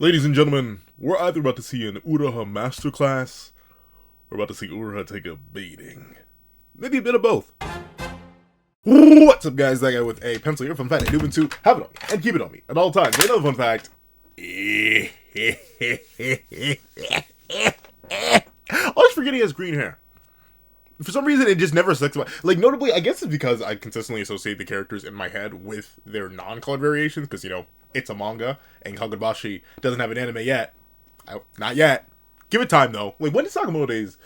Ladies and gentlemen, we're either about to see an Uraha masterclass, or about to see Uraha take a beating. Maybe a bit of both. What's up, guys? That guy with a pencil here from Fat and Newman 2. Have it on me, and keep it on me at all times. Another fun fact. Always forgetting he has green hair. For some reason, it just never sticks. Like, notably, I guess it's because I consistently associate the characters in my head with their non-colored variations, because, you know, it's a manga, and Kagurabachi doesn't have an anime yet. Not yet. Give it time, though. Like, when does Sakamoto Days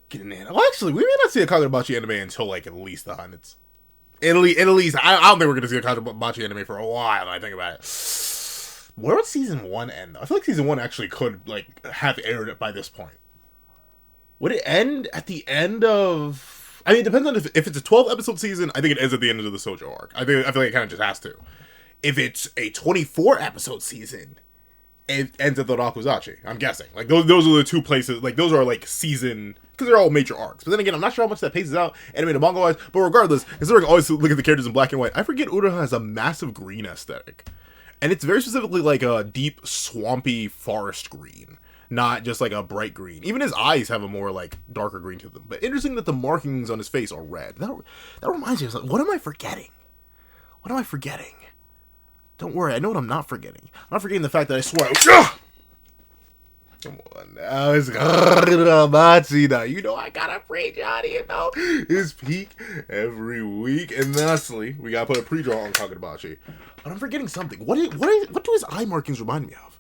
get an anime? Well, actually, we may not see a Kagurabachi anime until, like, at least the hundreds. At least, I don't think we're going to see a Kagurabachi anime for a while, when I think about it. Where would Season 1 end, though? I feel like Season 1 actually could, like, have aired it by this point. Would it end at the end of... I mean, it depends on if it's a 12-episode season, I think it ends at the end of the Sojo arc. I feel like it kind of just has to. If it's a 24-episode season, it ends at the Rakuzachi, I'm guessing. Like, those are the two places, like, those are, like, season... Because they're all major arcs. But then again, I'm not sure how much that paces out, animated manga-wise, but regardless, considering I always look at the characters in black and white, I forget Uraha has a massive green aesthetic. And it's very specifically, like, a deep, swampy forest green. Not just like a bright green. Even his eyes have a more like darker green to them. But interesting that the markings on his face are red. That reminds me, I was like, what am I forgetting? What am I forgetting? Don't worry, I know what I'm not forgetting. I'm not forgetting the fact that I swear. Come on now, it's Kagurabachi now. You know I gotta preach out, you know. His peak every week. And lastly, we gotta put a pre-draw on Kagurabachi. But I'm forgetting something. What do his eye markings remind me of?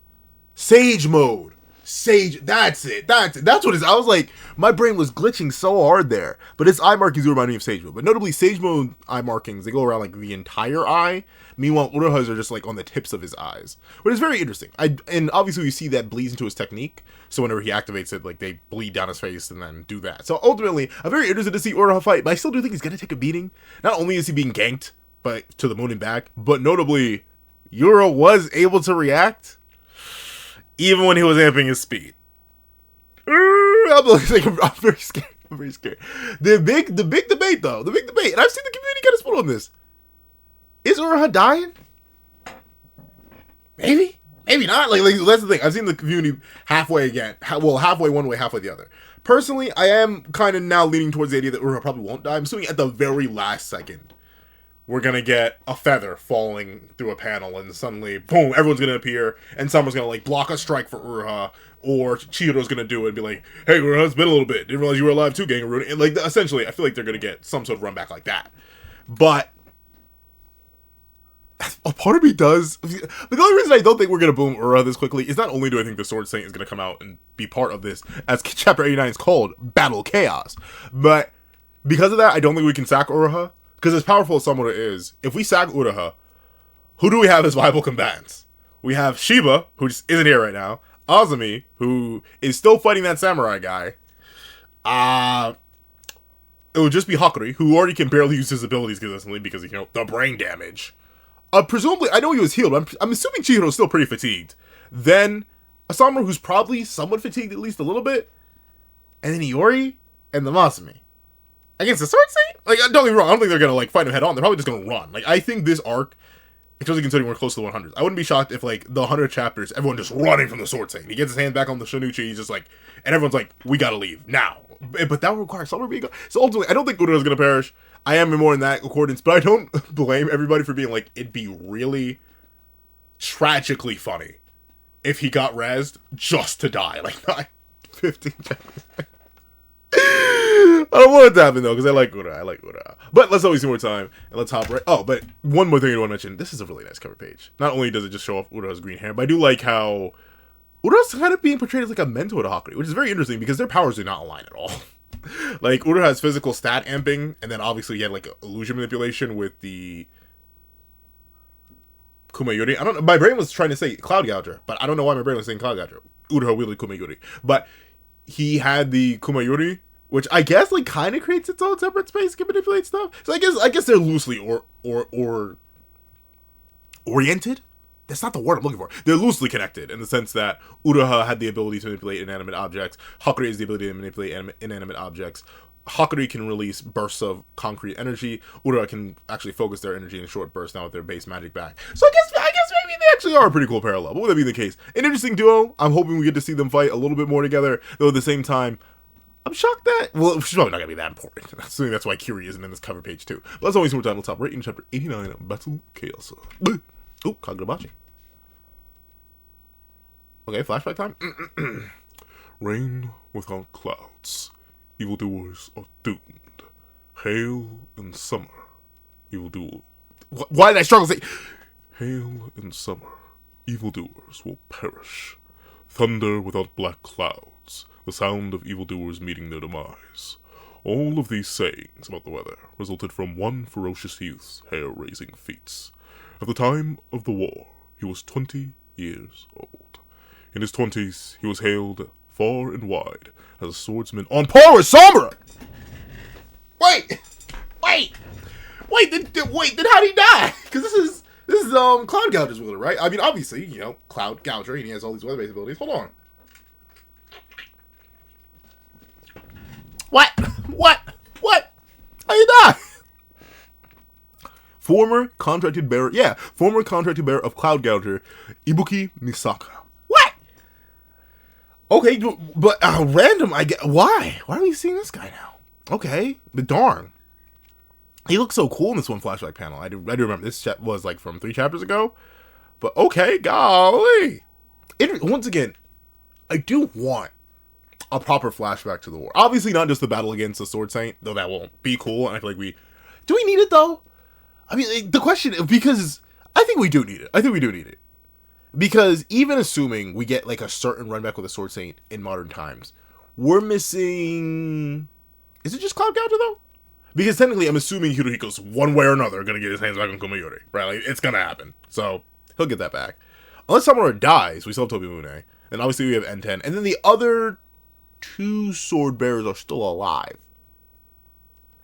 Sage mode. Sage, that's it. That's what it is. I was like, my brain was glitching so hard there. But his eye markings remind me of Sage Mode. But notably, Sage Mode eye markings, they go around like the entire eye. Meanwhile, Uraha's are just like on the tips of his eyes. But it's very interesting. And obviously we see that bleeds into his technique. So whenever he activates it, like they bleed down his face and then do that. So ultimately, I'm very interested to see Uraha fight. But I still do think he's going to take a beating. Not only is he being ganked, but to the moon and back. But notably, Uraha was able to react. Even when he was amping his speed. I'm very scared. I'm very scared. The big debate, though. The big debate. And I've seen the community kind of split on this. Is Uraha dying? Maybe. Maybe not. Like, that's the thing. I've seen the community halfway again. Well, halfway one way, halfway the other. Personally, I am kind of now leaning towards the idea that Uraha probably won't die. I'm assuming at the very last second, we're going to get a feather falling through a panel, and suddenly, boom, everyone's going to appear, and someone's going to, like, block a strike for Uraha, or Chihiro's going to do it and be like, hey, Uraha, it's been a little bit. Didn't realize you were alive too, Gangaroon. And, like, essentially, I feel like they're going to get some sort of run back like that. But a part of me does. The only reason I don't think we're going to boom Uraha this quickly is not only do I think the Sword Saint is going to come out and be part of this, as Chapter 89 is called, Battle Chaos, but because of that, I don't think we can sack Uraha. Because as powerful as Samurai is, if we sack Uraha, who do we have as viable combatants? We have Shiba, who just isn't here right now. Azumi, who is still fighting that samurai guy. It would just be Hakuri, who already can barely use his abilities consistently because of, you know, the brain damage. Presumably, I know he was healed, but I'm assuming Chihiro's still pretty fatigued. Then, a samurai who's probably somewhat fatigued at least a little bit. And then Iori, and the Masumi. Against the Sword Saint? Like, don't get me wrong, I don't think they're gonna, like, fight him head on. They're probably just gonna run. Like, I think this arc, especially considering we're close to the 100s, I wouldn't be shocked if, like, the 100 chapters, everyone just running from the Sword Saint. He gets his hand back on the Shinichi, he's just like, and everyone's like, we gotta leave, now. But that would require Summer being gone. So ultimately, I don't think Uraha's gonna perish. I am more in that accordance, but I don't blame everybody for being like, it'd be really tragically funny if he got rezzed just to die. Like, 15 chapters. I don't want it to happen though, because I like Uraha. But let's always see more time, and let's hop right. Oh, but one more thing I want to mention. This is a really nice cover page. Not only does it just show off Uraha's green hair, but I do like how Uraha's kind of being portrayed as like a mentor to Hakuri, which is very interesting because their powers do not align at all. Like, Uraha has physical stat amping, and then obviously he had like illusion manipulation with the Kumayuri. I don't know. My brain was trying to say Cloud Gouger, but I don't know why my brain was saying Cloud Gouger. Uraha wielded Kumayuri, but he had the Kumayuri, which I guess like kind of creates its own separate space, can manipulate stuff. So I guess they're loosely or oriented. That's not the word I'm looking for. They're loosely connected in the sense that Uraha had the ability to manipulate inanimate objects. Hakuri has the ability to manipulate inanimate objects. Hakuri can release bursts of concrete energy. Uraha can actually focus their energy in short bursts now with their base magic back. So I guess maybe actually are a pretty cool parallel. What would that be the case? An interesting duo. I'm hoping we get to see them fight a little bit more together, though at the same time, I'm shocked that, well, she's probably not going to be that important. That's why Kiri isn't in this cover page too. But that's always more time. We'll top right in chapter 89, Battle Chaos. Oh, Kagurabachi. Okay, flashback time. Rain without clouds. Evildoers are doomed. Hail in summer. Evildoers. Why did I struggle to say? Hail in summer. Evildoers will perish. Thunder without black clouds. The sound of evildoers meeting their demise. All of these sayings about the weather resulted from one ferocious youth's hair-raising feats. At the time of the war, he was 20 years old. In his 20s, he was hailed far and wide as a swordsman on par with Samura! Wait! Then how'd he die? Because this is Cloud Gouger's ruler, right? I mean, obviously, you know, Cloud Gouger, and he has all these weather-based abilities. Hold on. What? How you die? Former contracted bearer of Cloud Gouger, Ibuki Misaka. What? Okay, but random, I get, why? Why are we seeing this guy now? Okay, but darn. He looks so cool in this one flashback panel. I do remember this was like from 3 chapters ago. But okay, golly. Once again, I do want a proper flashback to the war. Obviously not just the battle against the Sword Saint, though that won't be cool. And I feel like do we need it though? I mean, the question, because I think we do need it. Because even assuming we get like a certain run back with the Sword Saint in modern times, we're missing, is it just Cloud Gouger though? Because technically, I'm assuming Hirohiko's one way or another gonna get his hands back on Kumayori, right? Like, it's gonna happen. So, he'll get that back. Unless Samura dies, we still have Tobimune. And obviously we have N10. And then the other 2 sword bearers are still alive.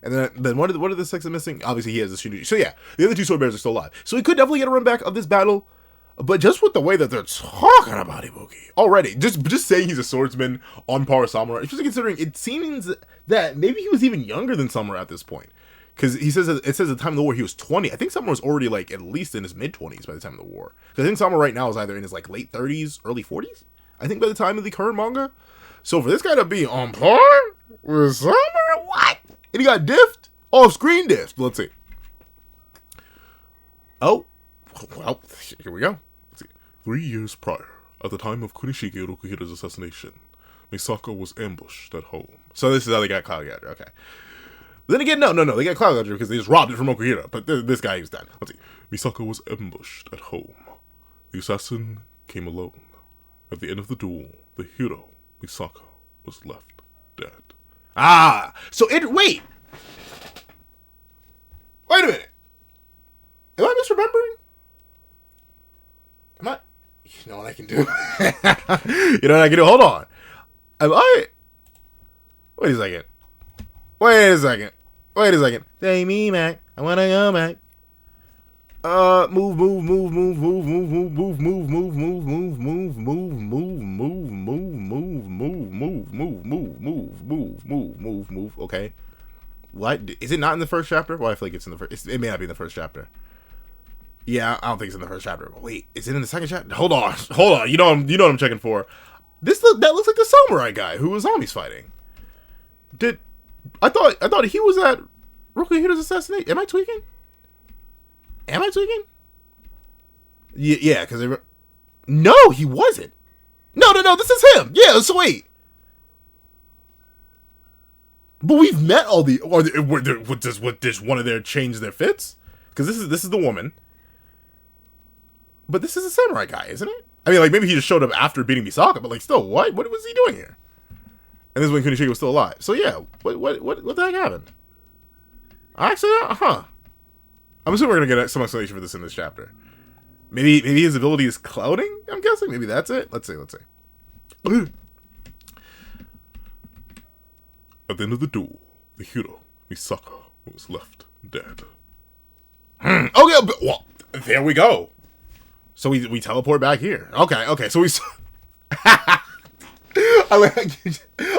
And then what are the 6 missing? Obviously he has the Shinji. So yeah, the other 2 sword bearers are still alive. So we could definitely get a run back of this battle. But just with the way that they're talking about Ibuki already, just saying he's a swordsman on par with Samura, especially considering it seems that maybe he was even younger than Samura at this point, because it says at the time of the war he was 20. I think Samura was already like at least in his mid-20s by the time of the war. Because I think Samura right now is either in his like late 30s, early 40s. I think by the time of the current manga. So for this guy to be on par with Samura, what? And he got diffed, off-screen diffed. Let's see. Oh. Well, here we go. Let's see. 3 years prior, at the time of Kunishige Rokuhira's assassination, Misaka was ambushed at home. So this is how they got Cloud Gouger, okay. But then again, no, they got Cloud Gouger because they just robbed it from Okuhira, but this guy was done. Let's see. Misaka was ambushed at home. The assassin came alone. At the end of the duel, the hero, Misaka, was left dead. Ah! So wait a minute. Am I misremembering? You know what I can do? Hold on. Wait a second. Say me, Mac. I wanna go back. Move. Okay. What? Is it not in the first chapter? Well, I feel like it's in the first. It may not be in the first chapter. Yeah, I don't think it's in the first chapter. Wait, is it in the second chapter? Hold on. You know what I'm checking for. That looks like the samurai guy who was zombies fighting. I thought he was at Rokuhira's assassination. Am I tweaking? Yeah, because no, he wasn't. No, this is him. Yeah, so wait. But we've met all the. Would this one of their change their fits? Because this is the woman. But this is a samurai guy, isn't it? I mean, like, maybe he just showed up after beating Misaka, but, like, still, what was he doing here? And this is when Kunishige was still alive. So, yeah, what the heck happened? Actually, I'm assuming we're gonna get some explanation for this in this chapter. Maybe his ability is clouding, I'm guessing? Maybe that's it? Let's see. At the end of the duel, the hero, Misaka, was left dead. Okay, well, there we go. So we teleport back here. Okay. So we.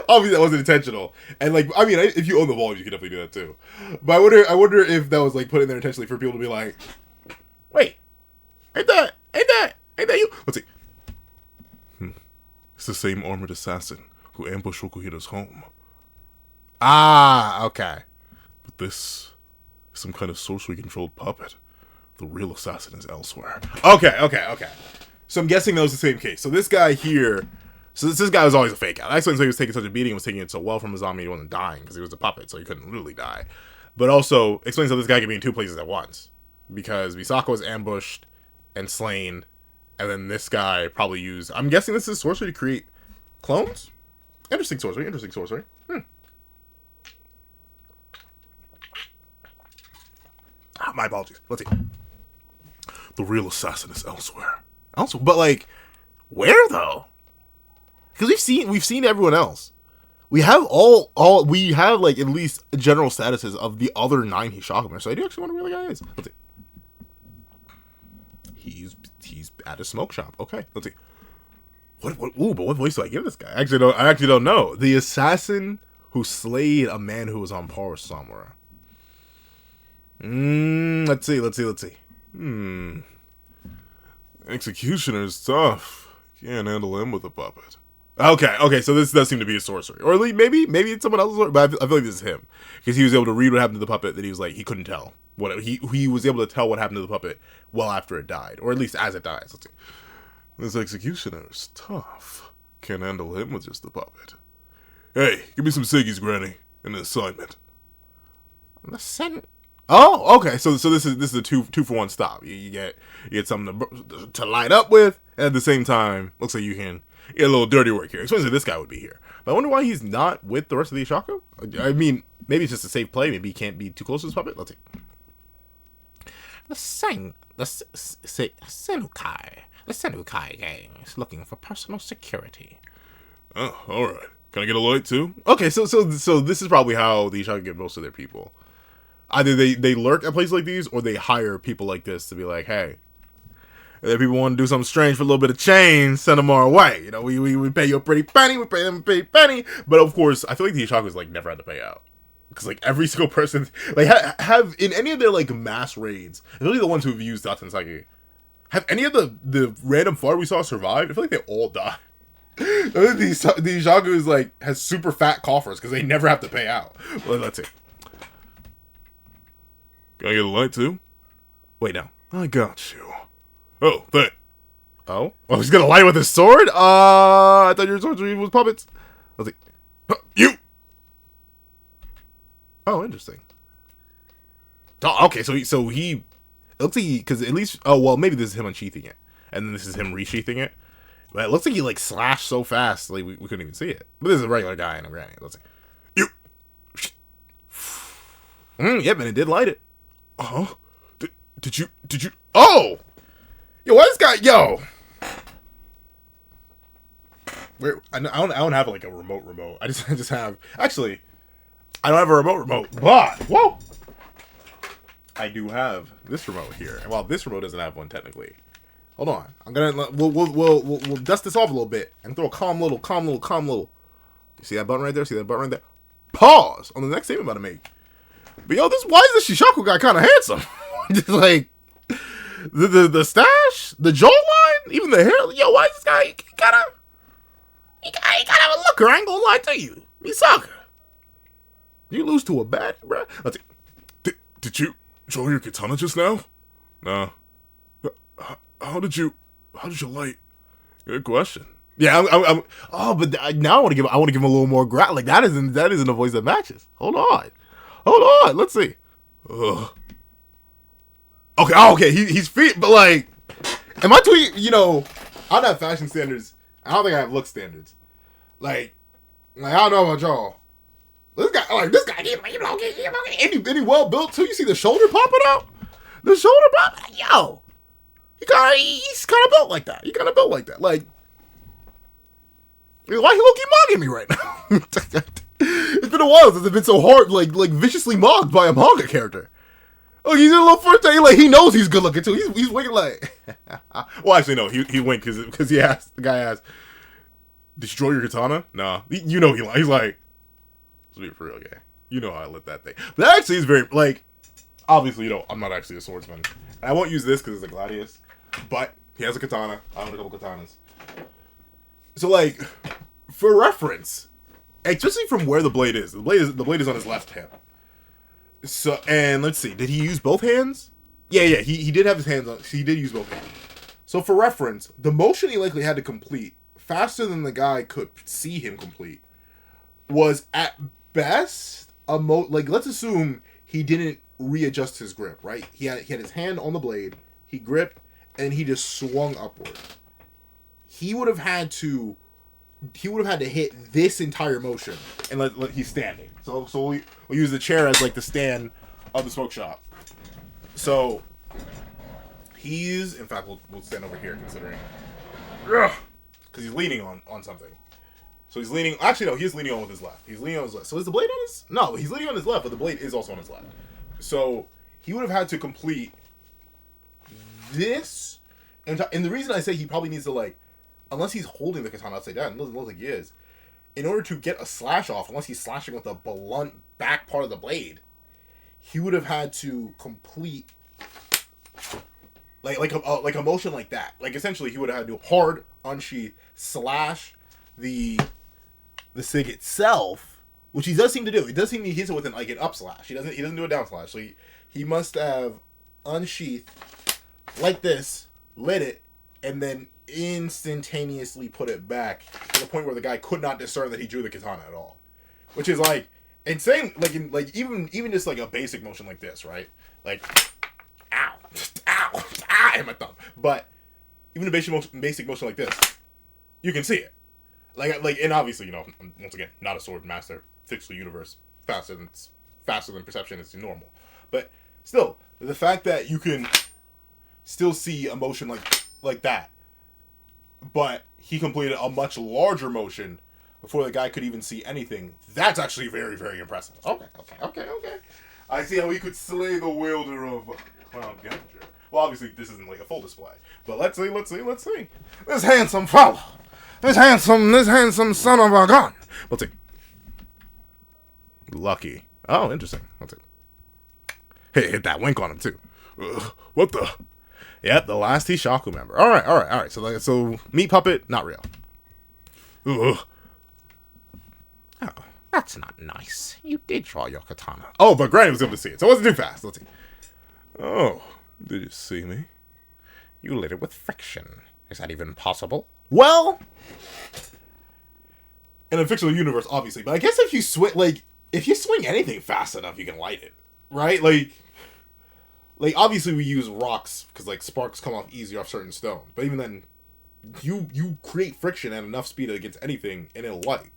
Obviously that wasn't intentional, and like I mean, if you own the volume, you can definitely do that too. But I wonder if that was like put in there intentionally for people to be like, wait, ain't that Ain't that you? Let's see. It's the same armored assassin who ambushed Okuhira's home. Ah, okay. But this is some kind of sorcery-controlled puppet. The real assassin is elsewhere. Okay. So I'm guessing that was the same case. So this guy here... So this guy was always a fake out. That explains why he was taking such a beating and was taking it so well from Azami he wasn't dying, because he was a puppet, so he couldn't literally die. But also explains how this guy could be in two places at once. Because Misako was ambushed and slain, and then this guy probably used... I'm guessing this is sorcery to create clones? Interesting sorcery. My apologies. Let's see. The real assassin is elsewhere. But like, where though? Because we've seen everyone else. We have we have like at least general statuses of the other 9 Hishaku. So I do actually wonder where the guy is. Let's see. He's at a smoke shop. Okay, let's see. But what voice do I give this guy? I actually don't know. The assassin who slayed a man who was on par with Samura. Let's see. Executioner is tough. Can't handle him with a puppet. Okay, so this does seem to be a sorcery. Or at least maybe it's someone else's, but I feel like this is him. Because he was able to read what happened to the puppet that he was like, he couldn't tell. He was able to tell what happened to the puppet well after it died. Or at least as it dies. Let's see. This executioner is tough. Can't handle him with just the puppet. Hey, give me some ciggies, Granny. An assignment. Oh, okay. So this is a two for one stop. You get something to light up with, and at the same time, looks like you can get a little dirty work here. Especially this guy would be here. But I wonder why he's not with the rest of the Hishaku. I mean, maybe it's just a safe play. Maybe he can't be too close to his puppet. Let's see. The Senukai gang is looking for personal security. Oh, all right. Can I get a light too? Okay, so this is probably how the Hishaku get most of their people. Either they lurk at places like these, or they hire people like this to be like, hey, if people want to do something strange for a little bit of change, send them our way. You know, we pay you a pretty penny, we pay them a pretty penny. But of course, I feel like the Hishaku's like never had to pay out. Because like every single person, like have in any of their like mass raids, especially the ones who've used Datsensaki, have any of the random far we saw survived? I feel like they all died. I think the Hishaku is like has super fat coffers because they never have to pay out. Well, let's see. Can I get a light too? Wait, no. I got you. Oh, thanks. Oh, he's gonna light with his sword? I thought your sorcery was puppets. Let's see. You. Oh, interesting. Oh, okay, so he looks like because at least maybe this is him unsheathing it, and then this is him resheathing it. But it looks like he like slashed so fast like we couldn't even see it. But this is a regular guy in a granny. Let's see. You. Yep, and it did light it. Oh, did you? Oh, yo, why this guy? Yo, where? I don't have like a remote. I just have actually. I don't have a remote, but whoa, I do have this remote here. And while this remote doesn't have one technically, hold on. I'm gonna we'll dust this off a little bit and throw a calm little. You see that button right there? See that button right there? Pause on the next statement I'm about to make. But yo, why is this Hishaku guy kind of handsome? Just like the stash, the jawline, even the hair. Yo, why is this guy? He gotta have a looker. I ain't gonna lie to you, Misaka. You lose to a baddie, bro. Let's see. Did you draw your katana just now? No. How did you light? Good question. Yeah, but now I want to give him a little more like that isn't a voice that matches. Hold on. Let's see. Ugh. Okay. He's fit, but like, am I tweeting? You know, I don't have fashion standards. I don't think I have look standards. Like I don't know about y'all. This guy, he well built too. You see the shoulder popping out? Yo, he's kind of built like that. Like, why he low-key mogging me right now? It's been a while since I've been so hard, like viciously mocked by a manga character. Oh, he's in a little first day, like he knows he's good looking too. He's winking like. Well, actually no, he winked because the guy asked, "Did you draw your katana?" Nah, you know he's like. Let's be for real, okay. You know how I lit that thing. But that actually is very, like, obviously, I'm not actually a swordsman. And I won't use this because it's a gladius. But He has a katana. I own a couple katanas. So, like, for reference, especially from where the blade is on his left hand. So, and let's see, did he use both hands? Yeah, he did have his hands on. He did use both hands. So, for reference, the motion he likely had to complete faster than the guy could see him complete was at best like, let's assume he didn't readjust his grip, right? He had his hand on the blade, he gripped, and he just swung upward. He would have had to hit this entire motion, and he's standing. So we'll use the chair as like the stand of the smoke shop. So in fact, we'll stand over here considering, because he's leaning on something. So he's leaning. Actually, no, he's leaning on with his left. He's leaning on his left. So is the blade on his? No, he's leaning on his left, but the blade is also on his left. So he would have had to complete this, and the reason I say he probably needs to, like, unless he's holding the katana upside down, it doesn't look like he is. In order to get a slash off, unless he's slashing with the blunt back part of the blade, he would have had to complete like a motion like that. Like, essentially, he would have had to hard unsheath, slash the SIG itself, which he does seem to do. He does seem to hit it with an up slash. He doesn't do a down slash. So he must have unsheathed like this, lit it, and then instantaneously put it back to the point where the guy could not discern that he drew the katana at all, which is like insane. Like even just like a basic motion like this, right? Like, ow, ow, ah, and my thumb. But even a basic motion like this, you can see it. Like, and obviously, you know, once again, not a sword master. Fictional universe, faster than perception is normal. But still, the fact that you can still see a motion like that, but he completed a much larger motion before the guy could even see anything, that's actually very, very impressive. Okay. I see how he could slay the wielder of Cloud Genja. Well, obviously, this isn't like a full display, but let's see. This handsome fellow. This handsome son of a gun. Let's see. Lucky. Oh, interesting. Let's see. Hey, hit that wink on him too. What the? Yep, the last Hishaku member. All right. So meat puppet, not real. Ugh. Oh, that's not nice. You did draw your katana. Oh, but Granny was able to see it, so it wasn't too fast. Let's see. Oh, did you see me? You lit it with friction. Is that even possible? Well, in a fictional universe, obviously, but I guess if you swing anything fast enough, you can light it, right? Like obviously we use rocks because like sparks come off easier off certain stone, but even then, you create friction at enough speed against anything, and it'll light.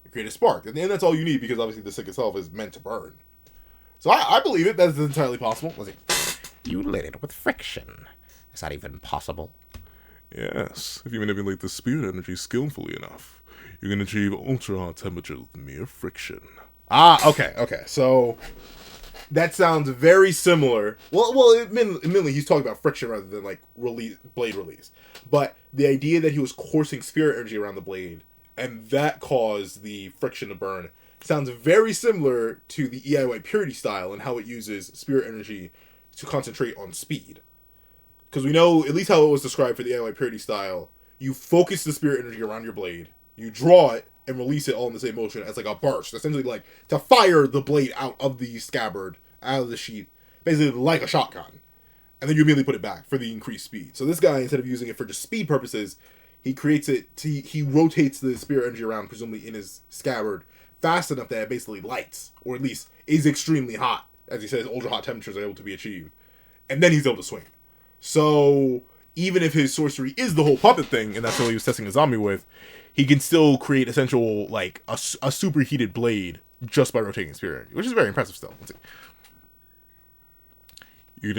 You create a spark, and that's all you need because obviously the stick itself is meant to burn. So I believe it. That's entirely possible. Let's see. You lit it with friction. Is that even possible? Yes, if you manipulate the spirit energy skillfully enough, you can achieve ultra-hot temperatures with mere friction. Ah, okay. So that sounds very similar. Well, admittedly, he's talking about friction rather than like blade release. But the idea that he was coursing spirit energy around the blade, and that caused the friction to burn, sounds very similar to the EIY Purity style and how it uses spirit energy to concentrate on speed. Because we know, at least how it was described for the EIY Purity style, you focus the spirit energy around your blade, you draw it, and release it all in the same motion as like a burst. Essentially like to fire the blade out of the scabbard, out of the sheath, basically like a shotgun. And then you immediately put it back for the increased speed. So this guy, instead of using it for just speed purposes, he rotates the spirit energy around, presumably in his scabbard, fast enough that it basically lights, or at least is extremely hot. As he says, ultra hot temperatures are able to be achieved. And then he's able to swing. So even if his sorcery is the whole puppet thing, and that's what he was testing a zombie with, he can still create essential, like, a superheated blade just by rotating his spirit energy, which is very impressive still. Let's see. You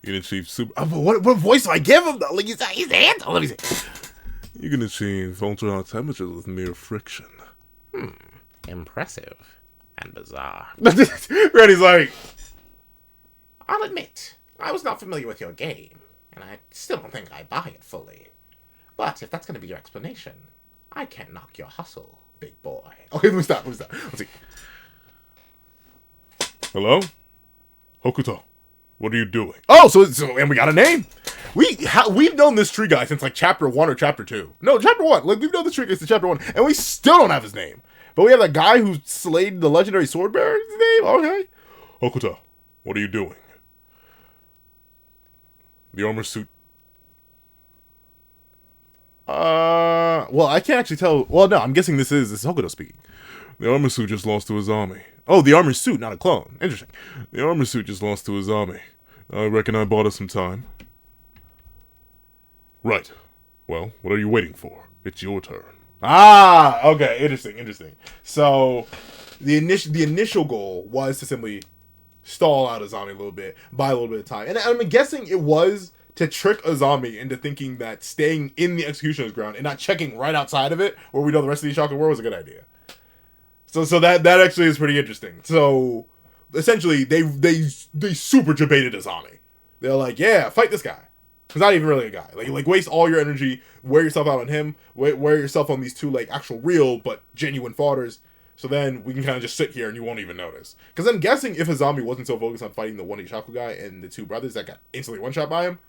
can achieve super... what voice do I give him, though? Like, he's handsome. Let me see. You can achieve ultra-hot temperatures with mere friction. Impressive and bizarre. Randy's like... I'll admit, I was not familiar with your game, and I still don't think I buy it fully. But if that's going to be your explanation, I can't knock your hustle, big boy. Okay, let me stop. Let's see. Hello? Hokuto, what are you doing? Oh, so and we got a name. we've known this tree guy since like chapter 1 or chapter 2. No, chapter 1. Like we've known this tree guy since chapter 1, and we still don't have his name. But we have that guy who slayed the legendary sword bearer's name. Okay. Hokuto, what are you doing? The armor suit. Well, I can't actually tell. Well, no, I'm guessing this is Hokuto speaking. The armor suit just lost to his army. Oh, the armor suit, not a clone. Interesting. The armor suit just lost to his army. I reckon I bought us some time. Right. Well, what are you waiting for? It's your turn. Ah, okay, interesting. So, the initial goal was to simply stall out Azami a little bit, buy a little bit of time, and I'm guessing it was to trick Azami into thinking that staying in the executioner's ground and not checking right outside of it, where we know the rest of the Hishaku world, was a good idea. So that actually is pretty interesting. So, essentially, they super debated Azami. They're like, yeah, fight this guy. He's not even really a guy. Like waste all your energy, wear yourself out on him, wear yourself on these two, like, actual real but genuine fighters, so then we can kind of just sit here and you won't even notice. Because I'm guessing if Azami wasn't so focused on fighting the one Hishaku guy and the two brothers that got instantly one-shot by him,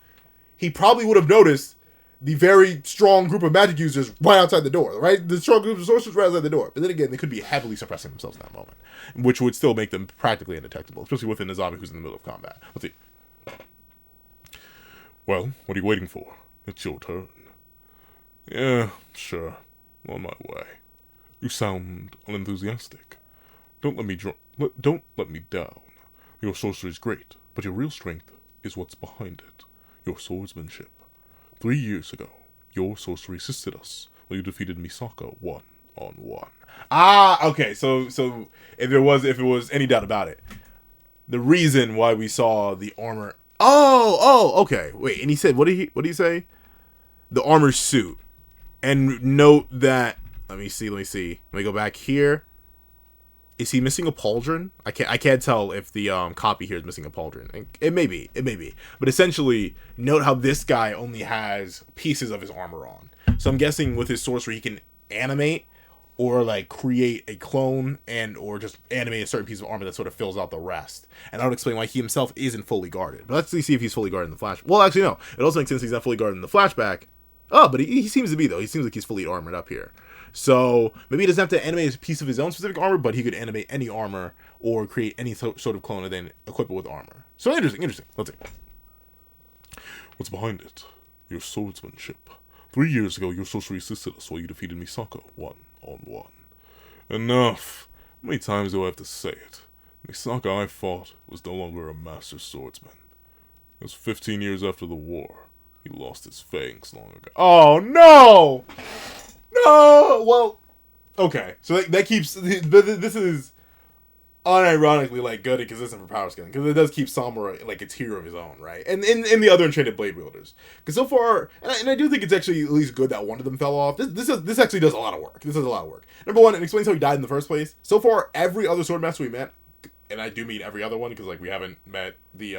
he probably would have noticed the very strong group of magic users right outside the door, right? The strong group of sorcerers right outside the door. But then again, they could be heavily suppressing themselves in that moment, which would still make them practically undetectable, especially within Azami who's in the middle of combat. Let's see. Well, what are you waiting for? It's your turn. Yeah, sure. On my way. You sound unenthusiastic. Don't let me down. Your sorcery is great, but your real strength is what's behind it. Your swordsmanship. 3 years ago, your sorcery assisted us while you defeated Misaka 1-on-1. Ah, okay. So if it was any doubt about it, the reason why we saw the armor. Oh, okay. Wait, and he said, what did he say? The armor suit. And note that. Let me see. Let me go back here. Is he missing a pauldron? I can't tell if the copy here is missing a pauldron. It may be. But essentially, note how this guy only has pieces of his armor on. So I'm guessing with his sorcery, he can animate or like create a clone and or just animate a certain piece of armor that sort of fills out the rest. And that would explain why he himself isn't fully guarded. But let's see if he's fully guarded in the flash. Well, actually, no. It also makes sense he's not fully guarded in the flashback. Oh, but he seems to be, though. He seems like he's fully armored up here. So maybe he doesn't have to animate a piece of his own specific armor, but he could animate any armor or create any sort of clone and then equip it with armor. So interesting. Let's see. What's behind it? Your swordsmanship. 3 years ago, your sorcery assisted us while you defeated Misaka 1-on-1. Enough. How many times do I have to say it? Misaka I fought was no longer a master swordsman. It was 15 years after the war. He lost his fangs long ago. Oh, no! No! Well, okay. So that keeps... This is unironically, like, good and consistent for power scaling. Because it does keep Samurai, like, a tier of his own, right? And in the other Enchanted Blade wielders. Because so far... And I do think it's actually at least good that one of them fell off. This actually does a lot of work. This does a lot of work. Number one, it explains how he died in the first place. So far, every other Swordmaster we met... And I do mean every other one, because, like, we haven't met the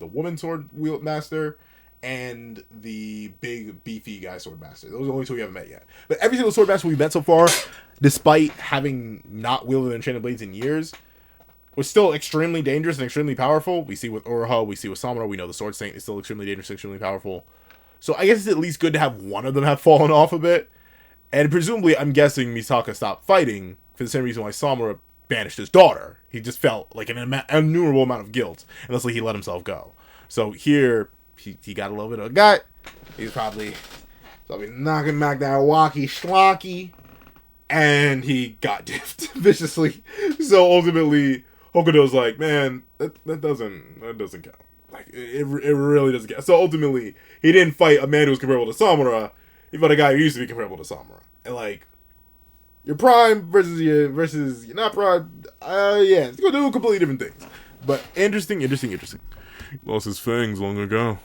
woman sword wield master... and the big, beefy guy Swordmaster. Those are the only two we haven't met yet. But every single Swordmaster we've met so far, despite having not wielded Enchanted Blades in years, was still extremely dangerous and extremely powerful. We see with Uraha, we see with Samura, we know the Sword Saint is still extremely dangerous and extremely powerful. So I guess it's at least good to have one of them have fallen off a bit. And presumably, I'm guessing Misaka stopped fighting for the same reason why Samura banished his daughter. He just felt like an innumerable amount of guilt, and that's why he let himself go. So here... He got a little bit of a gut. He's probably knocking back that walkie schlocky. And he got diffed viciously. So ultimately, Hokuto's like, man, that doesn't count. Like, it really doesn't count. So ultimately, he didn't fight a man who was comparable to Samura. He fought a guy who used to be comparable to Samura. And like, your prime versus your not prime, yeah, it's gonna do completely different things. But interesting. Lost his fangs long ago.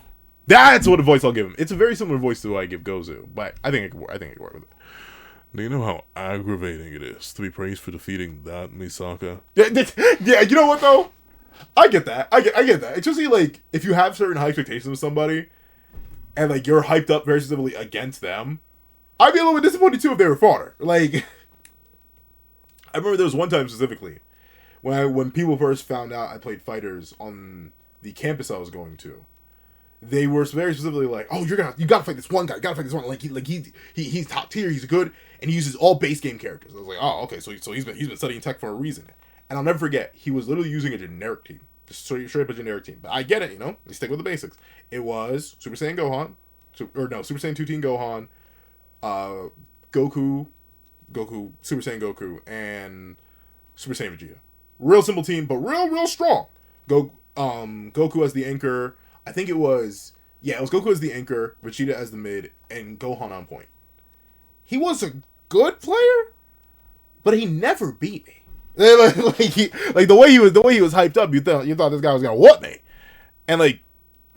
That's what a voice I'll give him. It's a very similar voice to what I give Gozu, but I think it can work with it. Do you know how aggravating it is to be praised for defeating that Misaka? Yeah, you know what though? I get that. I get that. It's just like if you have certain high expectations of somebody, and like you're hyped up very specifically against them, I'd be a little bit disappointed too if they were fodder. Like, I remember there was one time specifically when people first found out I played fighters on the campus I was going to. they were very specifically like, oh, you gotta fight this one guy, you gotta fight this one. Like he's top tier, he's good, and he uses all base game characters. I was like, oh, okay, so he's been studying tech for a reason. And I'll never forget, he was literally using a generic team, just straight up a generic team. But I get it, they stick with the basics. It was Super Saiyan Gohan, Super Saiyan 2 Team Gohan, Goku, Super Saiyan Goku, and Super Saiyan Vegeta. Real simple team, but real strong. Goku as the anchor. I think it was Goku as the anchor, Vegeta as the mid, and Gohan on point. He was a good player, but he never beat me. Like the way he was hyped up, you thought this guy was gonna whoop me, and like,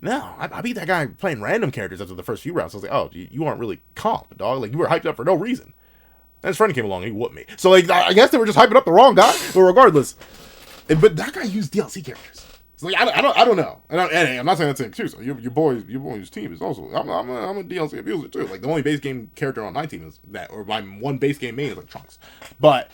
no, I beat that guy playing random characters after the first few rounds. I was like, oh, you aren't really comp, dog. Like you were hyped up for no reason. And his friend came along and he whooped me. So like, I guess they were just hyping up the wrong guy. But regardless, but that guy used DLC characters. So like, I don't know. And I'm not saying that's an excuse. Your boy's team is also. I'm a DLC abuser too. Like the only base game character on my team is that, or my one base game main is like Trunks. But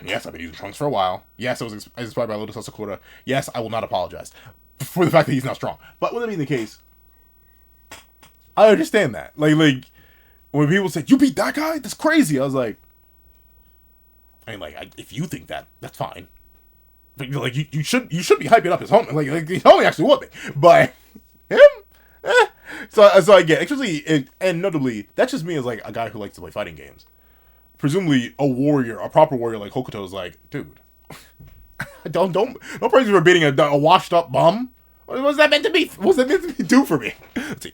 yes, I've been using Trunks for a while. Yes, I was inspired by Lotus Sakura. Yes, I will not apologize for the fact that he's not strong. But with that being the case, I understand that. Like when people say you beat that guy, that's crazy. I was like, if you think that, that's fine. Like you should be hyping up his homie. Like his homie actually whooped me, but him. So I get actually, and notably, that's just me as like a guy who likes to play fighting games. Presumably, a proper warrior like Hokuto is like, dude, don't praise me for beating a washed up bum. What's that meant to be? What's that meant to do for me? Let's see.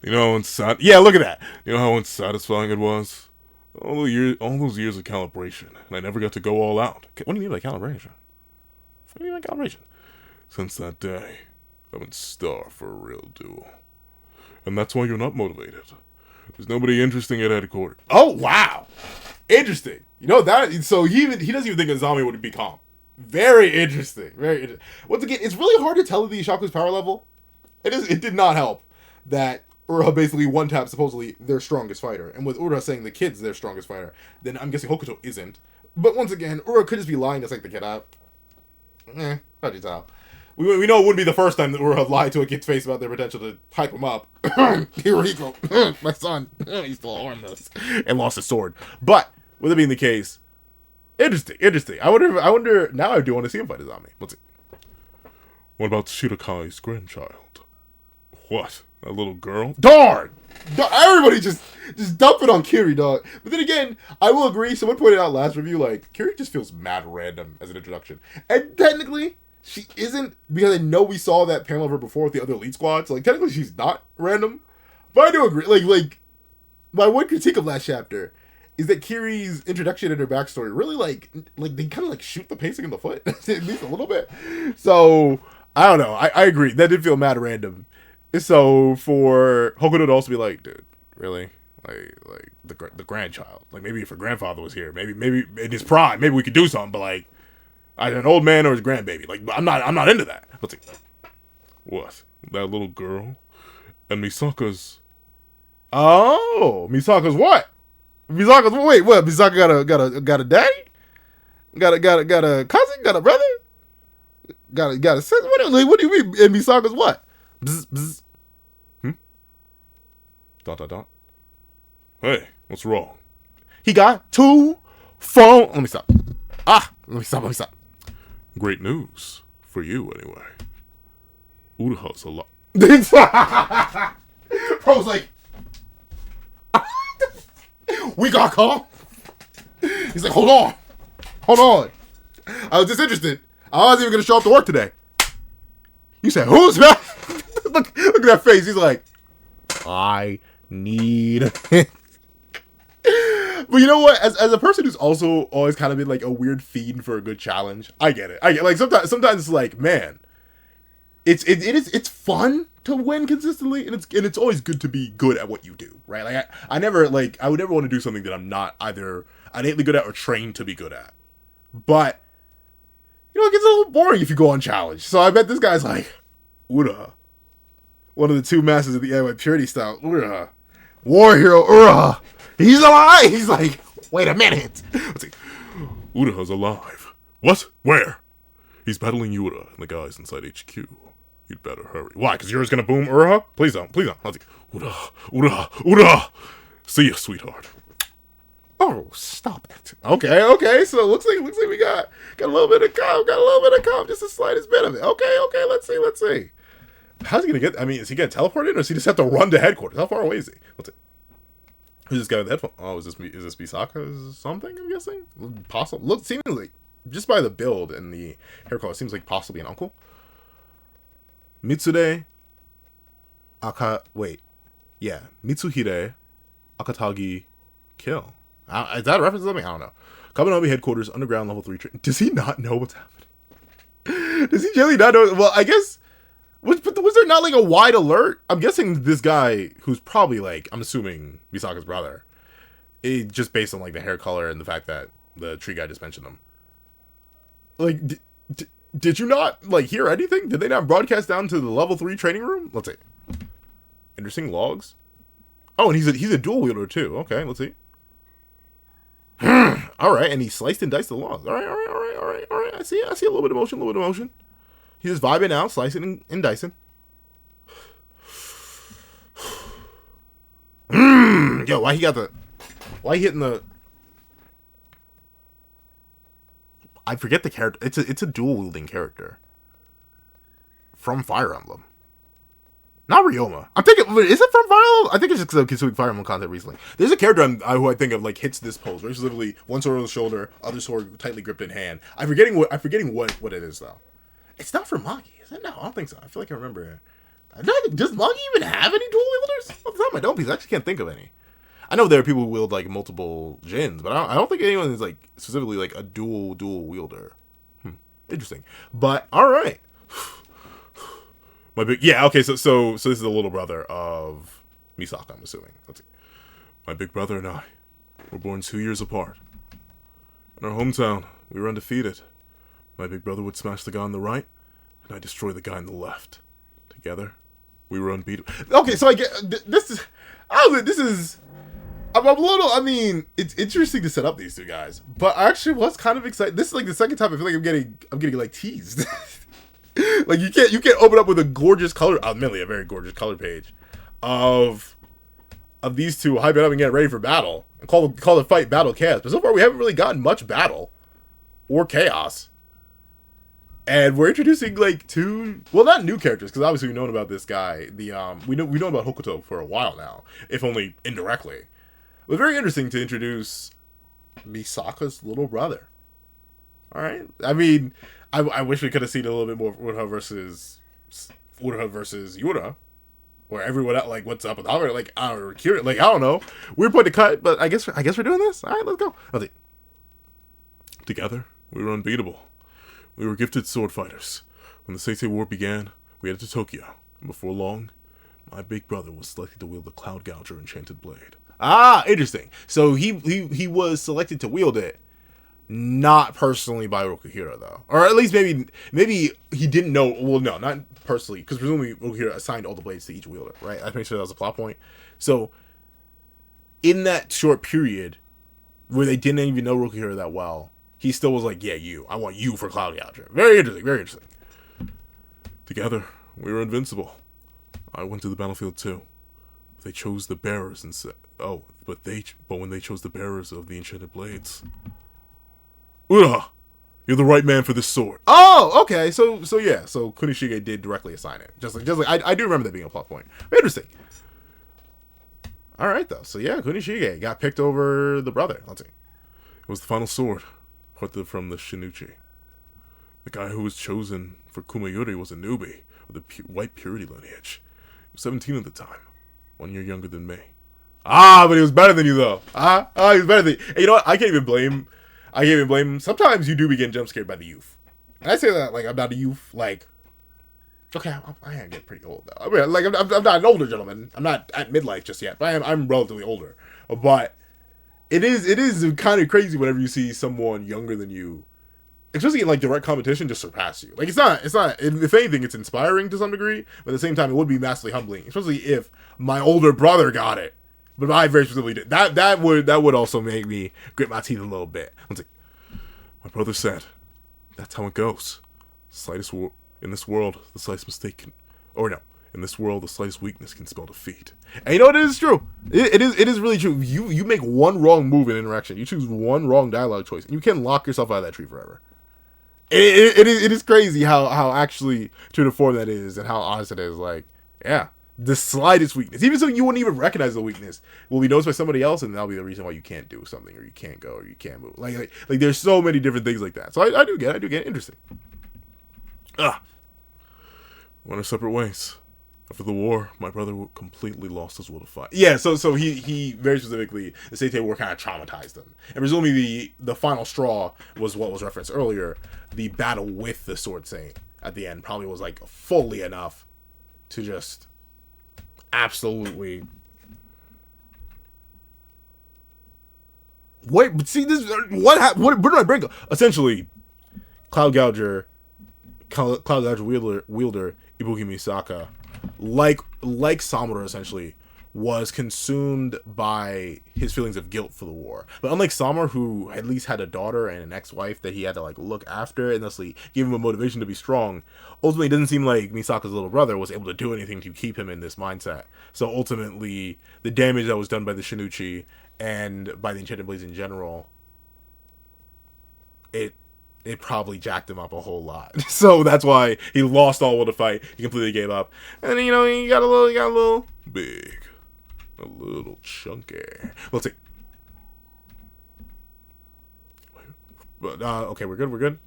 You know how yeah, look at that. You know how unsatisfying it was? All those years of calibration, and I never got to go all out. What do you mean by calibration? What do you mean by calibration? Since that day, I've been starved for a real duel. And that's why you're not motivated. There's nobody interesting at headquarters. Oh, wow. Interesting. So he doesn't even think Azami would be calm. Very interesting. Very interesting. Once again, it's really hard to tell the Hishaku's power level. It did not help that Ura basically one-tapped supposedly their strongest fighter. And with Ura saying the kid's their strongest fighter, then I'm guessing Hokuto isn't. But once again, Ura could just be lying to psych the kid out. How'd you tell? We know it wouldn't be the first time that Ura lied to a kid's face about their potential to hype him up. Here we go. My son. He's still harmless. And lost his sword. But, with it being the case, interesting. I wonder, now I do want to see him fight Azami. Let's see. What about Shirakai's grandchild? What? A little girl? Darn! Everybody just dump it on Kiri, dog. But then again, I will agree, someone pointed out last review, like, Kiri just feels mad random as an introduction. And technically, she isn't, because I know we saw that panel of her before with the other Elite Squad, so like, technically she's not random. But I do agree, like, my one critique of last chapter is that Kiri's introduction and her backstory really, like they kind of, like, shoot the pacing in the foot, at least a little bit. So, I don't know, I agree, that did feel mad random. So for Hokuto to also be like, dude, really? Like the grandchild. Like maybe if her grandfather was here, maybe in his prime, maybe we could do something. But like, either an old man or his grandbaby. Like I'm not into that. Let's see. What? That little girl? And Misaka's. Oh, Misaka's what? Wait, what? Misaka got a daddy? Got a cousin? Got a brother? Got a sister? What do you mean? And Misaka's what? Bzz, bzz. Dot. Hey, what's wrong? He got 2 phones. Let me stop. Let me stop. Great news. For you, anyway. Uraha's alive. Bro's like, we got caught. He's like, hold on. I was just interested. I wasn't even going to show up to work today. You said, who's that? look at that face. He's like, I need it. But you know what? As a person who's also always kind of been like a weird fiend for a good challenge, I get it. Like sometimes it's like, man, it's fun to win consistently, and it's always good to be good at what you do, right? Like I would never want to do something that I'm not either innately good at or trained to be good at. But you know, it gets a little boring if you go on challenge. So I bet this guy's like, Ura, one of the 2 masters of the anime purity style, Ura, war hero Ura, he's alive. He's like, wait a minute. Let's see. Uraha's alive. What? Where? He's battling Ura and the guys inside HQ. You'd better hurry. Why? Because yours gonna boom Uraha? Please don't. Please don't. Let's see. Ura! See ya, sweetheart. Oh, stop it. Okay. So looks like we got a little bit of calm. Just the slightest bit of it. Okay. Let's see. How's he gonna get? I mean, is he gonna teleport in, or does he just have to run to headquarters? How far away is he? Let's see. Who's this guy with the headphone? Oh, is this Misaka's something? I'm guessing. Possible. Look, seemingly just by the build and the hair color, it seems like possibly an uncle. Mitsuhide Akatagi kill. Is that a reference to something? I don't know. Kabanomi headquarters, underground level 3. Does he not know what's happening? Does he generally not know? Well, I guess. Was there not like a wide alert? I'm guessing this guy, who's probably like, I'm assuming Misaka's brother, just based on like the hair color and the fact that the tree guy just mentioned him. Like, did you not like hear anything? Did they not broadcast down to the level 3 training room? Let's see. Interesting logs. Oh, and he's a dual wielder too. Okay, let's see. All right, and he sliced and diced the logs. All right. I see a little bit of motion. He's just vibing out, slicing and dicing. Yo, why he hitting the? I forget the character. It's a dual wielding character from Fire Emblem. Not Ryoma. I'm thinking, is it from Fire Emblem? I think it's just because I've consumed Fire Emblem content recently. There's a character who I think of like hits this pose, where it's literally one sword on the shoulder, other sword tightly gripped in hand. I'm forgetting what it is though. It's not from Magi, is it? No, I don't think so. I feel like I remember. Does Magi even have any dual wielders? Off the top of my dome piece, I actually can't think of any. I know there are people who wield like multiple Jins, but I don't think anyone is like specifically like a dual wielder. Interesting. But all right. Okay. So this is the little brother of Misaka, I'm assuming. Let's see. My big brother and I were born 2 years apart. In our hometown, we were undefeated. My big brother would smash the guy on the right, and I destroy the guy on the left. Together, we were unbeatable. Okay, so I get this is. I'm a little. I mean, it's interesting to set up these two guys, but I actually was kind of excited. This is like the second time I feel like I'm getting like teased. Like you can't open up with a gorgeous color, admittedly a very gorgeous color page, of these two hyping up and getting ready for battle and call the fight Battle Chaos. But so far we haven't really gotten much battle or chaos. And we're introducing like two, well, not new characters, because obviously we've known about this guy. We know about Hokuto for a while now, if only indirectly. But very interesting to introduce Misaka's little brother. All right, I mean, I wish we could have seen a little bit more Uruha versus Yura, or everyone else, like what's up with Hagura, like I don't know. We're putting to cut, but I guess we're doing this. All right, let's go. Let's see. Together, we were unbeatable. We were gifted sword fighters. When the Seisei War began, we headed to Tokyo, and before long, my big brother was selected to wield the Cloud Gouger Enchanted Blade. Ah, interesting. So he was selected to wield it, not personally by Rokuhira though, or at least maybe he didn't know. Well, no, not personally, because presumably Rokuhira assigned all the blades to each wielder, right? I make sure that was a plot point. So in that short period where they didn't even know Rokuhira that well, he still was like, yeah, I want you for Cloud Gouger. Very interesting, very interesting. Together, we were invincible. I went to the battlefield too. They chose the bearers and said, but when they chose the bearers of the enchanted blades, Ura, you're the right man for this sword. Oh, okay. So Kunishige did directly assign it. Just like I do remember that being a plot point. Interesting. All right though. So yeah, Kunishige got picked over the brother. Let's see. It was the final sword, parted from the Shinichi. The guy who was chosen for Kumayuri was a newbie of the white purity lineage. He was 17 at the time, 1 year younger than me. Ah, but he was better than you though. He was better than you. And you know what? I can't even blame him. Sometimes you do begin jump scared by the youth. And I say that like I'm not a youth. Like, okay, I am getting pretty old though. I mean, like I'm not an older gentleman. I'm not at midlife just yet, but I'm relatively older. But it is kind of crazy whenever you see someone younger than you, especially in like direct competition, just surpass you. Like it's not. If anything, it's inspiring to some degree, but at the same time, it would be massively humbling, especially if my older brother got it. But I very specifically did. That would also make me grit my teeth a little bit. My brother said, "That's how it goes. In this world, the slightest mistake can... Or no. In this world, the slightest weakness can spell defeat. And you know what? It is true. It is really true. You make one wrong move in interaction. You choose one wrong dialogue choice, and you can lock yourself out of that tree forever. It is crazy how actually true to form that is, and how honest it is. Like, yeah, the slightest weakness, even so you wouldn't even recognize the weakness, will be noticed by somebody else, and that'll be the reason why you can't do something, or you can't go, or you can't move. Like there's so many different things like that. So I do get it. Interesting. Went our separate ways. After the war, my brother completely lost his will to fight. Yeah, so he very specifically, the Seitei War kind of traumatized him. And presumably the final straw was what was referenced earlier. The battle with the Sword Saint at the end probably was like fully enough to just absolutely... Wait, but see, this what happened? Where did I bring? Essentially, Cloud Gouger wielder Ibuki Misaka, like Samura essentially, was consumed by his feelings of guilt for the war. But unlike Samura, who at least had a daughter and an ex-wife that he had to like look after and thus give him a motivation to be strong, ultimately it doesn't seem like Misaka's little brother was able to do anything to keep him in this mindset. So ultimately, the damage that was done by the Shinichi and by the Enchanted Blades in general, it probably jacked him up a whole lot. So that's why he lost all will to fight. He completely gave up. And you know, he got a little big. A little chunky. Let's see. But okay, we're good. Went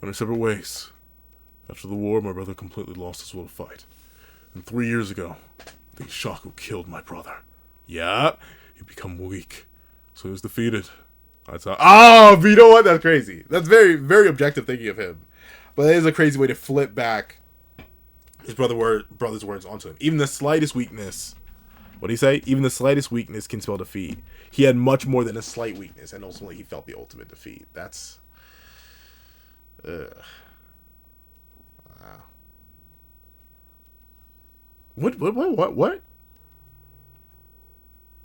our separate ways. After the war, my brother completely lost his will to fight. And 3 years ago, the Hishaku killed my brother. Yeah, he become weak. So he was defeated. But you know what? That's crazy. That's very, very objective thinking of him. But it is a crazy way to flip back his brother's words onto him. Even the slightest weakness, what did he say? Even the slightest weakness can spell defeat. He had much more than a slight weakness, and ultimately he felt the ultimate defeat. That's... Wow. What?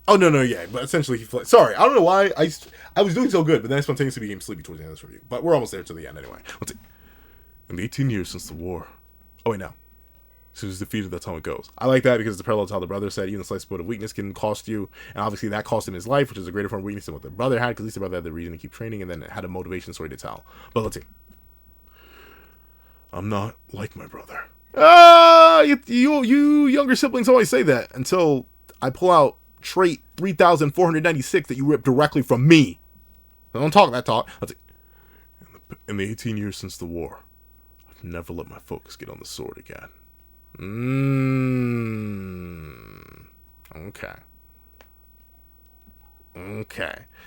Oh, no, yeah, but essentially he fled. Sorry, I don't know why I was doing so good, but then I spontaneously became sleepy towards the end of this review. But we're almost there to the end anyway. Let's see. In the 18 years since the war... Oh, wait, no. So he was defeated, that's how it goes. I like that because it's a parallel to how the brother said even the slightest bit of weakness can cost you, and obviously that cost him his life, which is a greater form of weakness than what the brother had, because at least the brother had the reason to keep training, and then it had a motivation story to tell. But let's see. I'm not like my brother. You younger siblings always say that, until I pull out trait 3496 that you ripped directly from me. So don't talk that talk. Let's see. In the 18 years since the war, I've never let my focus get on the sword again. Okay.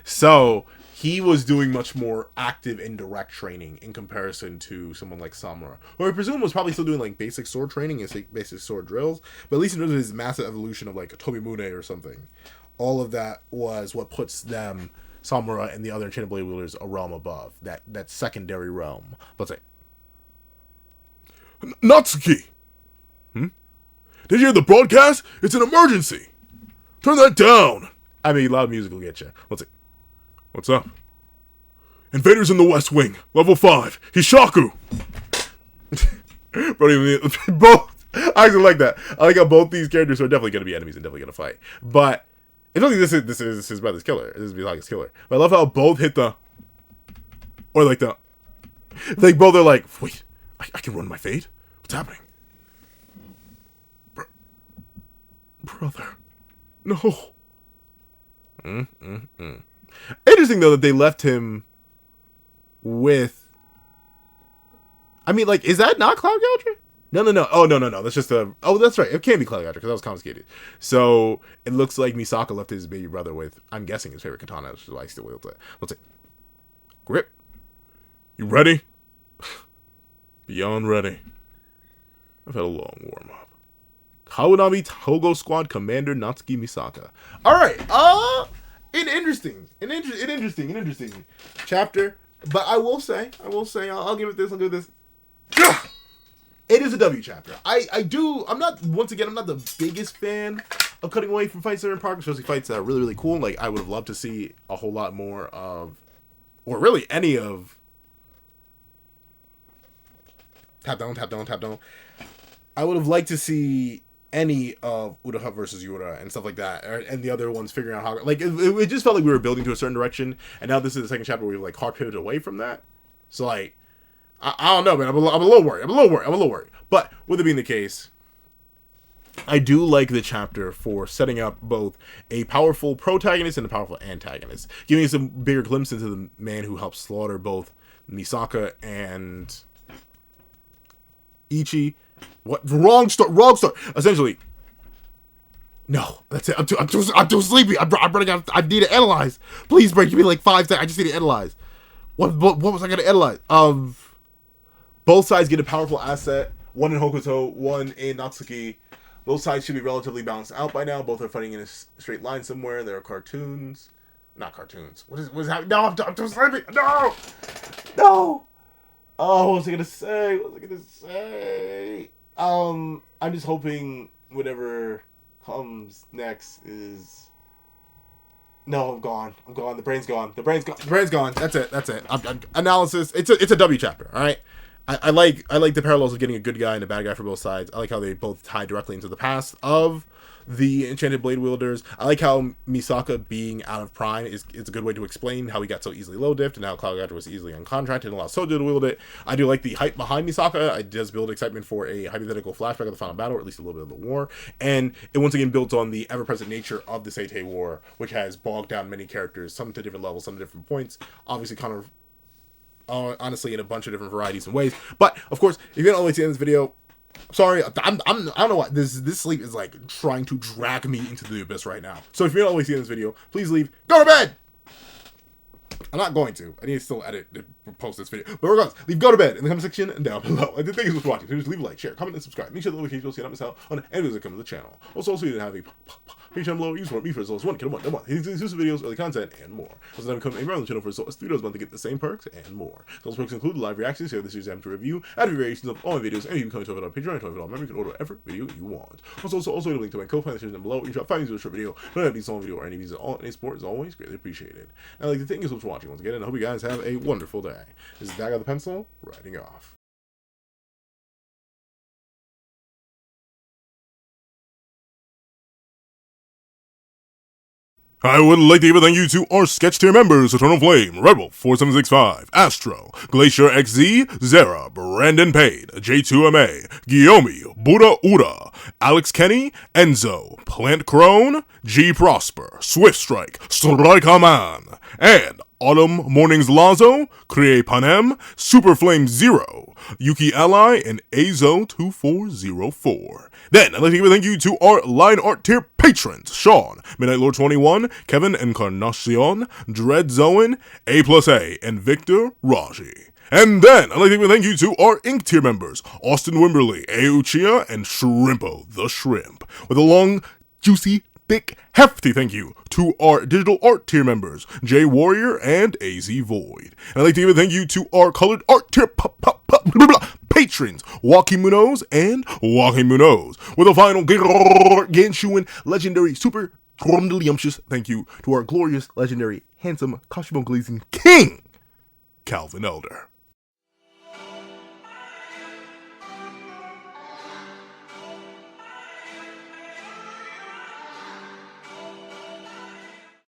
So he was doing much more active indirect training in comparison to someone like Samura, who I presume was probably still doing like basic sword training and basic sword drills, but at least in terms of his massive evolution of like a Tobimune or something, all of that was what puts them, Samura and the other Enchanted Blade wielders, a realm above that secondary realm. Let's say Natsuki. Did you hear the broadcast? It's an emergency. Turn that down. I mean, loud music will get you. Let's see. What's up? Invaders in the West Wing. Level 5. Hishaku. Both. I actually like that. I like how both these characters are definitely going to be enemies and definitely going to fight. But I don't think this is his brother's killer. This is Misaka's killer. But I love how both hit the... Or like the... Like both are like, wait, I can run my fate? What's happening? Brother. No. Interesting, though, that they left him with... I mean, like, is that not Cloud Gouger? No. Oh, no. That's just a... Oh, that's right. It can't be Cloud Gouger, because that was confiscated. So, it looks like Misaka left his baby brother with, I'm guessing, his favorite katana, which is why he still wields it. Let's see. Grip. You ready? Beyond ready. I've had a long warm-up. Kawanami Togo Squad Commander Natsuki Misaka. Alright, an interesting chapter. But I will say, I'll give it this, It is a W chapter. I'm not the biggest fan of cutting away from fights that are in progress, especially fights that are really, really cool. Like, I would have loved to see a whole lot more of, or really any of tap down, tap down, tap down. I would have liked to see any of Uraha versus Yura and stuff like that, and the other ones figuring out how, like, it just felt like we were building to a certain direction, and now this is the second chapter where we like hard pivoted away from that. So like, I don't know, man. I'm a little worried. But with it being the case, I do like the chapter for setting up both a powerful protagonist and a powerful antagonist, giving us a bigger glimpse into the man who helped slaughter both Misaka and Ichi. What? Wrong start. Essentially, no. That's it. I'm too sleepy. I'm running out. I need to analyze. Please, break. Give me like 5 seconds. I just need to analyze. What was I gonna analyze? Both sides get a powerful asset. One in Hokuto, one in Natsuki. Both sides should be relatively balanced out by now. Both are fighting in a straight line somewhere. There are cartoons. Not cartoons. What is happening? No, I'm too sleepy. No. Oh, what was I gonna say? I'm just hoping whatever comes next is. No, I'm gone. The brain's gone. That's it. Analysis. It's a W chapter. All right. I like the parallels of getting a good guy and a bad guy for both sides. I like how they both tie directly into the past of the Enchanted Blade wielders. I like how Misaka being out of Prime is a good way to explain how he got so easily low diffed and how Kagurabachi was easily uncontracted and allowed Sojo to wield it. I do like the hype behind Misaka. It does build excitement for a hypothetical flashback of the final battle, or at least a little bit of the war. And it once again builds on the ever-present nature of the Seitei War, which has bogged down many characters, some to different levels, some to different points. Obviously, kind of honestly in a bunch of different varieties and ways. But of course, if you didn't always see in this video, sorry, I don't know why this sleep is like trying to drag me into the abyss right now. So if you don't always see in this video, please leave, go to bed. I'm not going to. I need to still edit and post this video. But regardless, leave go to bed in the comment section and down below. And thank you for watching. So just leave a like, share, comment, and subscribe. Make sure the notifications so you don't miss out on any videos that come to the channel. Also, you didn't have a page down below. You support me for as low as $1 a month. Exclusive videos, early content, and more. Also, then become a member on the channel for as low as $3 a month to get the same perks and more. Those perks include live reactions, share this series to review, add variations of all my videos, and you can come to it on Patreon, to it on member, you can order every video you want. Also a link to my co-finance down below. You drop 5 views to a short video. Don't have these long video or any views at all. Any support is always greatly appreciated. And I'd like to thank you so much for watching once again, and I hope you guys have a wonderful day. This is Daga the Pencil, writing off. I would like to give a thank you to our sketch tier members: Eternal Flame, Rebel 4765, Astro, Glacier XZ, Zara, Brandon Payne, J2MA, Guillaume, Buddha Uda, Alex Kenny, Enzo, Plant Crone, G Prosper, Swift Strike, Strikeman, and Autumn Mornings Lazo, Kree Panem, Super Flame Zero, Yuki Ally, and Azo2404. Then I'd like to give a thank you to our line art tier patrons: Sean, Midnight Lord 21, Kevin Encarnacion, Dread Zoen, A+A, and Victor Raji. And then I'd like to give a thank you to our ink tier members: Austin Wimberly, A Uchiha, and Shrimpo the Shrimp. With a long, juicy, thick, hefty thank you to our digital art tier members: J Warrior and AZ Void. And I'd like to give a thank you to our colored art tier patrons: Joaquin Munoz and Joaquin Munoz. With a final Ganshuin legendary super grumdeliumptious thank you to our glorious, legendary, handsome, costume glazing king, Calvin Elder.